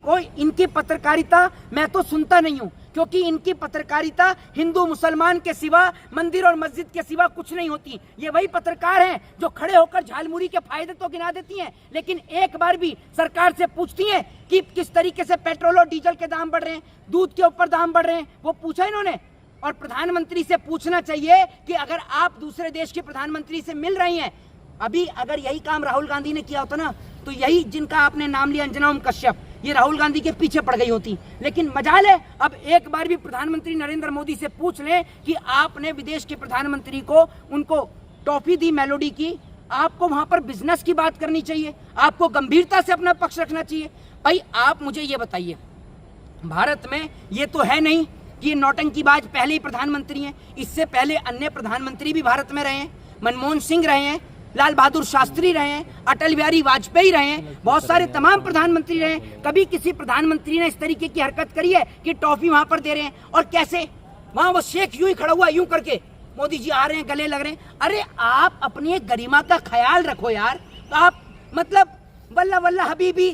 कोई इनकी पत्रकारिता मैं तो सुनता नहीं हूं, क्योंकि इनकी पत्रकारिता हिंदू मुसलमान के सिवा, मंदिर और मस्जिद के सिवा कुछ नहीं होती। ये वही पत्रकार हैं जो खड़े होकर झालमुरी के फायदे तो गिना देती हैं, लेकिन एक बार भी सरकार से पूछती हैं कि किस तरीके से पेट्रोल और डीजल के दाम बढ़ रहे हैं, दूध के ऊपर दाम बढ़ रहे हैं, वो पूछा इन्होंने? और प्रधानमंत्री से पूछना चाहिए कि अगर आप दूसरे देश के प्रधानमंत्री से मिल रही हैं, अभी अगर यही काम राहुल गांधी ने किया होता ना, तो यही जिनका आपने नाम लिया अंजना ओम कश्यप, ये राहुल गांधी के पीछे पड़ गई होती। लेकिन मजाल है, अब एक बार भी प्रधानमंत्री नरेंद्र मोदी से पूछ लें कि आपने विदेश के प्रधानमंत्री को उनको टॉफी दी मेलोडी की, आपको वहां पर बिजनेस की बात करनी चाहिए, आपको गंभीरता से अपना पक्ष रखना चाहिए। भाई आप मुझे ये बताइए, भारत में ये तो है नहीं कि नौटंकीबाज पहले ही प्रधानमंत्री हैं, इससे पहले अन्य प्रधानमंत्री भी भारत में रहे हैं, मनमोहन सिंह रहे हैं, लाल बहादुर शास्त्री रहे हैं, अटल बिहारी वाजपेयी रहे हैं, बहुत सारे तमाम प्रधानमंत्री रहे हैं। कभी किसी प्रधानमंत्री ने इस तरीके की हरकत करी है कि टॉफी वहां पर दे रहे हैं? और कैसे वहां वो शेख यूं ही खड़ा हुआ यूं करके, मोदी जी आ रहे हैं, गले लग रहे हैं। अरे आप अपनी एक गरिमा का ख्याल रखो यार। तो आप मतलब वल्ला वल्ला हबीबी,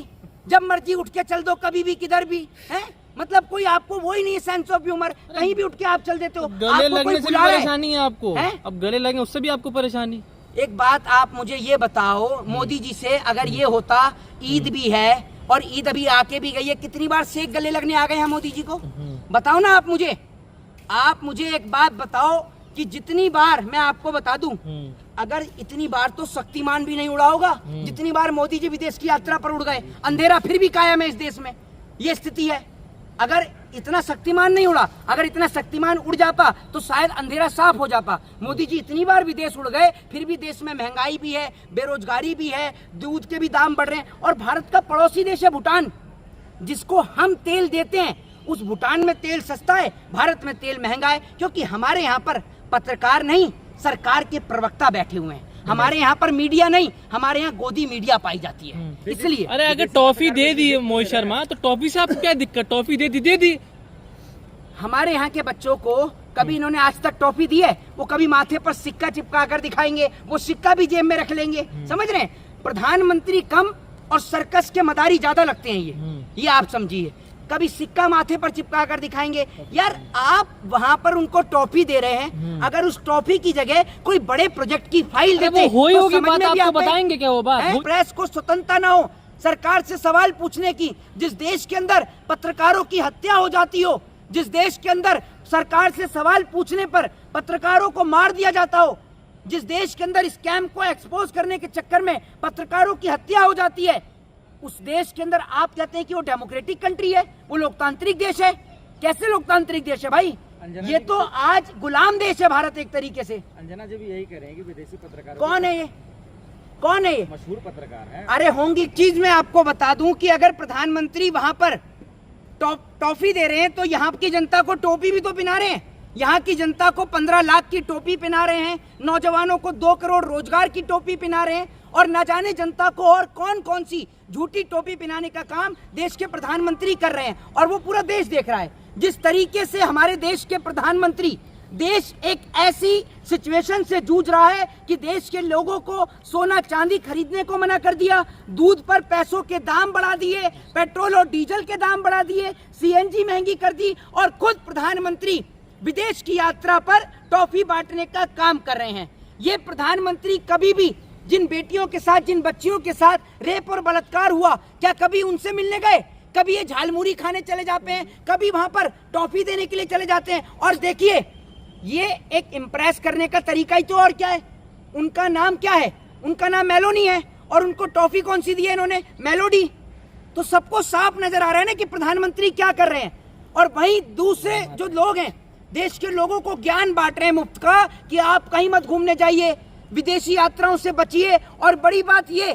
जब मर्जी उठ के चल दो, कभी भी किधर भी है, मतलब कोई आपको वो ही नहीं सेंस ऑफ ह्यूमर, कहीं भी उठ के आप चल देते हो। गले लगने से भी परेशानी है आपको, अब गले लगे उससे भी आपको परेशानी। एक बात आप मुझे ये बताओ, मोदी जी से अगर ये होता, ईद भी है और ईद अभी आके भी गई है, कितनी बार शेख गले लगने आ गए हैं मोदी जी को? बताओ ना आप मुझे एक बात बताओ कि जितनी बार, मैं आपको बता दूं, अगर इतनी बार तो शक्तिमान भी नहीं उड़ा होगा जितनी बार मोदी जी विदेश की यात्रा पर उड़ गए। अंधेरा फिर भी कायम है इस देश में, ये स्थिति है। अगर इतना शक्तिमान नहीं उड़ा, अगर इतना शक्तिमान उड़ जाता तो शायद अंधेरा साफ हो जाता। मोदी जी इतनी बार विदेश उड़ गए, फिर भी देश में महंगाई भी है, बेरोजगारी भी है, दूध के भी दाम बढ़ रहे हैं। और भारत का पड़ोसी देश है भूटान, जिसको हम तेल देते हैं, उस भूटान में तेल सस्ता है, भारत में तेल महंगा है, क्योंकि हमारे यहाँ पर पत्रकार नहीं, सरकार के प्रवक्ता बैठे हुए हैं। हमारे यहाँ पर मीडिया नहीं, हमारे यहाँ गोदी मीडिया पाई जाती है, इसलिए। अरे अगर टॉफी दे दी मोहित शर्मा, तो टॉफी से आपको क्या दिक्कत? टॉफी दे दी। हमारे यहाँ के बच्चों को कभी इन्होंने आज तक टॉफी दी है? वो कभी माथे पर सिक्का चिपका कर दिखाएंगे, वो सिक्का भी जेब में रख लेंगे, समझ रहे हैं? प्रधानमंत्री कम और सर्कस के मदारी ज्यादा लगते हैं ये आप समझिए। कभी सिक्का माथे पर चिपका कर दिखाएंगे। यार आप वहाँ पर उनको टॉफी दे रहे हैं, अगर उस टॉफी की जगह कोई बड़े प्रोजेक्ट की फाइल देते तो होगी बात, आपको बताएंगे क्या वो बात? प्रेस को स्वतंत्रता ना हो सरकार से सवाल पूछने की, जिस देश के अंदर पत्रकारों की हत्या हो जाती हो, जिस देश के अंदर सरकार से सवाल पूछने पर पत्रकारों को मार दिया जाता हो, जिस देश के अंदर स्कैम को एक्सपोज करने के चक्कर में पत्रकारों की हत्या हो जाती है, उस देश के अंदर आप कहते हैं कि वो डेमोक्रेटिक कंट्री है, वो लोकतांत्रिक देश है? कैसे लोकतांत्रिक देश है भाई? ये तो आज गुलाम देश है भारत एक तरीके से। अंजना जी भी यही कह रहे हैं कि विदेशी पत्रकार कौन है ये? कौन है ये? मशहूर पत्रकार है। अरे होंगी चीज मैं आपको बता दूं कि अगर प्रधानमंत्री वहां पर टॉफी दे रहे हैं तो यहाँ की जनता को टोपी भी तो पहना रहे हैं। यहाँ की जनता को 15 लाख की टोपी पहना रहे हैं, नौजवानों को 2 करोड़ रोजगार की टोपी पहना रहे हैं, और न जाने जनता को और कौन कौन सी झूठी टोपी पहनाने का काम देश के प्रधानमंत्री कर रहे हैं, और वो पूरा देश देख रहा है। जिस तरीके से हमारे देश के प्रधानमंत्री, देश एक ऐसी सिचुएशन से जूझ रहा है कि देश के लोगों को सोना चांदी खरीदने को मना कर दिया, दूध पर पैसों के दाम बढ़ा दिए, पेट्रोल और डीजल के दाम बढ़ा दिए, सीएनजी महंगी कर दी, और खुद प्रधानमंत्री विदेश की यात्रा पर टॉफी बांटने का काम कर रहे हैं। ये प्रधानमंत्री कभी भी जिन बेटियों के साथ, जिन बच्चियों के साथ रेप और बलात्कार हुआ, क्या कभी उनसे मिलने गए? कभी ये झालमुरी खाने चले जाते हैं, कभी वहां पर टॉफी देने के लिए चले जाते हैं। और देखिए, ये एक इम्प्रेस करने का तरीका ही तो और क्या है। उनका नाम क्या है? उनका नाम मेलोनी है, और उनको टॉफी कौन सी दी है इन्होंने? मेलोडी। तो सबको साफ नजर आ रहा है ना कि प्रधानमंत्री क्या कर रहे हैं। और वहीं दूसरे जो लोग हैं, देश के लोगों को ज्ञान बांट रहे हैं मुफ्त का कि आप कहीं मत घूमने जाइए, विदेशी यात्राओं से बचिए। और बड़ी बात ये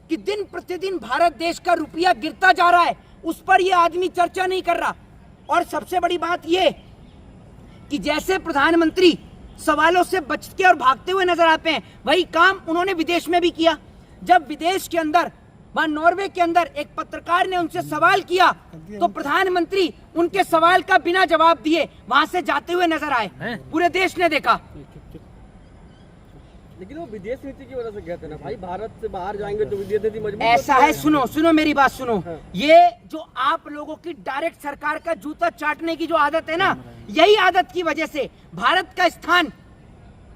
कि दिन प्रतिदिन भारत देश का रुपया गिरता जा रहा है, उस पर ये आदमी चर्चा नहीं कर रहा। और सबसे बड़ी बात ये कि जैसे प्रधानमंत्री सवालों से बचते और भागते हुए नजर आते हैं, वही काम उन्होंने विदेश में भी किया। जब विदेश के अंदर, वहां नॉर्वे के अंदर एक पत्रकार ने उनसे सवाल किया, तो प्रधानमंत्री उनके सवाल का बिना जवाब दिए वहां से जाते हुए नजर आए। पूरे देश ने देखा। लेकिन वो विदेश नीति की वजह से गए थे ना भाई, भारत से बाहर जाएंगे तो विदेश नीति मजबूत ऐसा होती है, सुनो सुनो मेरी बात सुनो। हाँ। ये जो आप लोगों की डायरेक्ट सरकार का जूता चाटने की जो आदत है ना, यही आदत की वजह से भारत का स्थान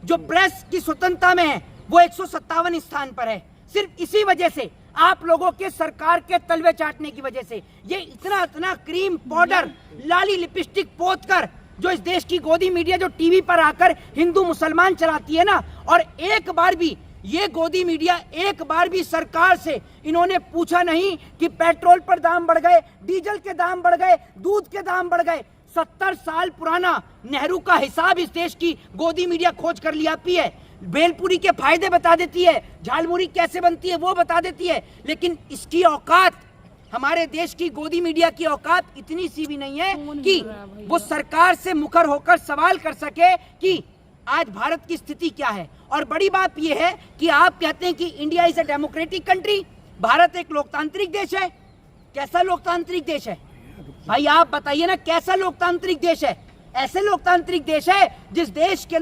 जो प्रेस की स्वतंत्रता में है वो 157 स्थान पर है। सिर्फ इसी वजह से, आप लोगों के सरकार के तलवे चाटने की वजह से। ये इतना इतना क्रीम पाउडर, लाली लिपस्टिक पोत कर जो इस देश की गोदी मीडिया जो टीवी पर आकर हिंदू मुसलमान चलाती है ना, और एक बार भी ये गोदी मीडिया एक बार भी सरकार से इन्होंने पूछा नहीं कि पेट्रोल पर दाम बढ़ गए, डीजल के दाम बढ़ गए, दूध के दाम बढ़ गए। 70 साल पुराना नेहरू का हिसाब इस देश की गोदी मीडिया खोज कर लिया आती है। बेलपूरी के फायदे बता देती है, झालमुरी कैसे बनती है वो बता देती है, लेकिन इसकी औकात, हमारे देश की गोदी मीडिया की औकात इतनी सी भी नहीं है कि वो सरकार से मुखर होकर सवाल कर सके कि आज भारत की स्थिति क्या है। और बड़ी बात यह है कि आप कहते हैं कि India is a democratic country, Bharat एक लोकतांत्रिक देश है। कैसा लोकतांत्रिक देश है भाई, आप बताइए ना, कैसा लोकतांत्रिक देश है? ऐसे लोकतांत्रिक देश है जिस देश के